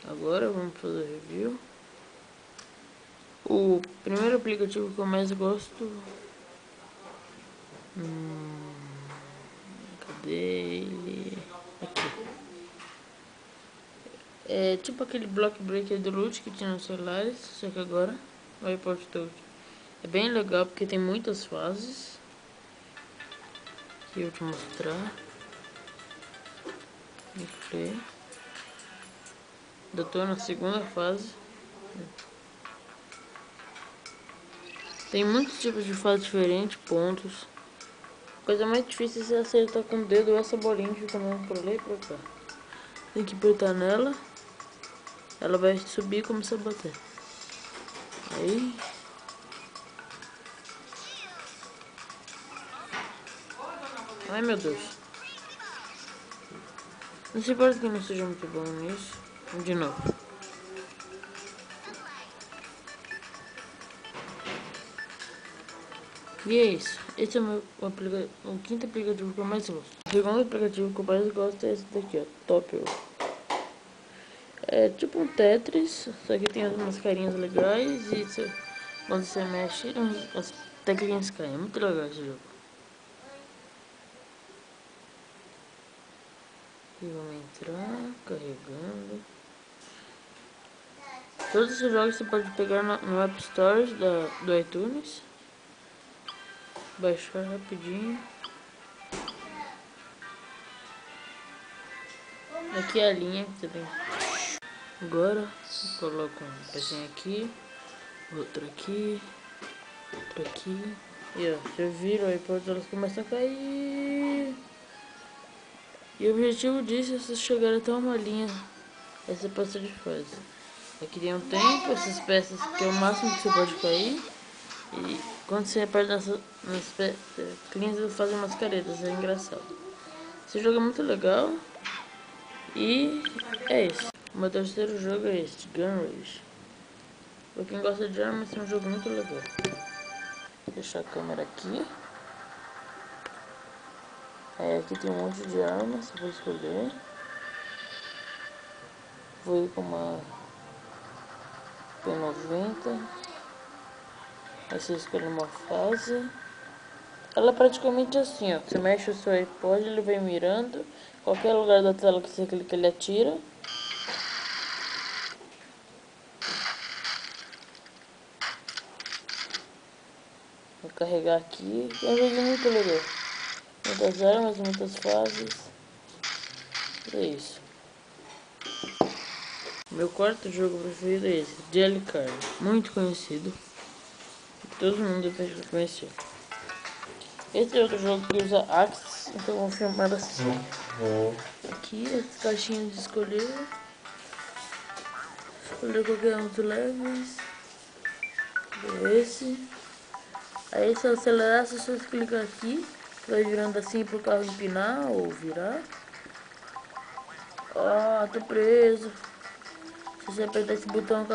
Agora vamos fazer review. O primeiro aplicativo que eu mais gosto... cadê ele? Aqui. É tipo aquele Block Breaker do Loot que tinha nos celulares, só que agora o iPod Touch. É bem legal porque tem muitas fases. Aqui eu vou te mostrar. Replay. Eu tô na segunda fase. Tem muitos tipos de fase diferentes, pontos. A coisa mais difícil é você acertar com o dedo essa bolinha que fica andando por ali e pra cá. Tem que apertar nela. Ela vai subir e começar a bater. Aí. Ai meu Deus. Não se importa que eu não seja muito bom nisso. Vamos de novo. E é isso. Esse é o quinto aplicativo que eu mais gosto. O segundo aplicativo que eu mais gosto é esse daqui, ó. Topio. É tipo um Tetris, só que tem umas carinhas legais e quando você mexe, as teclinhas caem. É muito legal esse jogo. E vamos entrar, carregando. Todos esses jogos você pode pegar no App Store do iTunes. Baixar rapidinho. Aqui é a linha que você tem. Agora, coloco um pezinho aqui, outro aqui, outro aqui. E ó, já viram aí, depois elas começam a cair. E o objetivo disso é você chegar até uma linha. Essa peça de fase. Aqui tem um tempo, essas peças que é o máximo que você pode cair. E quando você aperta nas linhas, eles fazem umas caretas, é engraçado. Esse jogo é muito legal. E é isso. O meu terceiro jogo é este, Gun Rage. Pra quem gosta de armas, é um jogo muito legal. Vou deixar a câmera aqui. Aqui tem um monte de armas, vou escolher. Vou ir com uma P90. Aí você escolhe uma fase. Ela é praticamente assim, ó. Você mexe o seu iPod, ele vem mirando. Qualquer lugar da tela que você clica, ele atira. Vou carregar aqui. É um jogo muito legal. Muitas armas, muitas fases. É isso. Meu quarto jogo preferido é esse, Jelly Card. Muito conhecido. Todo mundo deve conhecer. Esse é outro jogo que usa Axis, então vou filmar assim. Aqui, as caixinhas de escolher. Escolher qualquer um dos levels. Esse. Aí se eu acelerar, se você clicar aqui, vai virando assim pro carro empinar ou virar. Ah, tô preso. Se você apertar esse botão,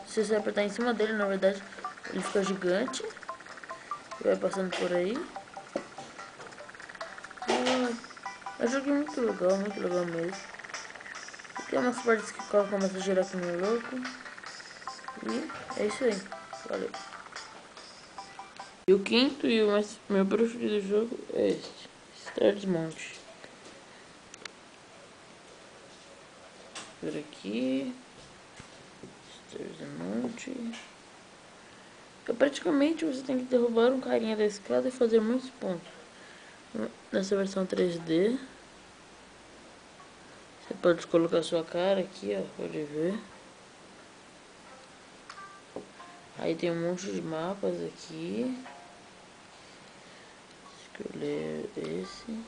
se você apertar em cima dele, na verdade, ele fica gigante. E vai passando por aí. É um jogo muito legal mesmo. E tem umas partes que o carro começa a girar que nem louco. E é isso aí. Valeu. E o quinto e meu preferido jogo é este, Stars Mount. Por aqui. Stars Mount. Praticamente você tem que derrubar um carinha da escada e fazer muitos pontos. Nessa versão 3D. Você pode colocar sua cara aqui, ó, pode ver. Aí tem um monte de mapas aqui. Escolher esse.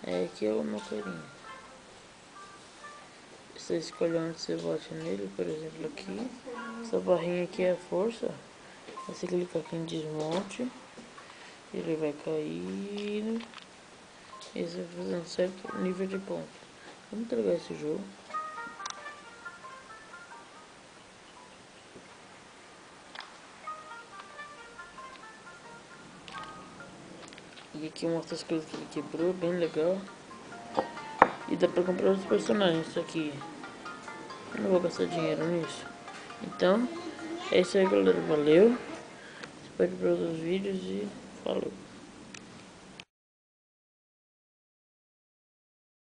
Aqui é o meu carinha. Você escolhe onde você bate nele, por exemplo aqui. Essa barrinha aqui é a força. Aí você clica aqui em desmonte. Ele vai caindo. E você vai fazendo certo nível de ponto. É muito legal esse jogo. E aqui mostra as coisas que ele quebrou, bem legal. E dá pra comprar outros personagens, só que eu não vou gastar dinheiro nisso. Então, é isso aí, galera. Valeu. Espero para outros vídeos e falou.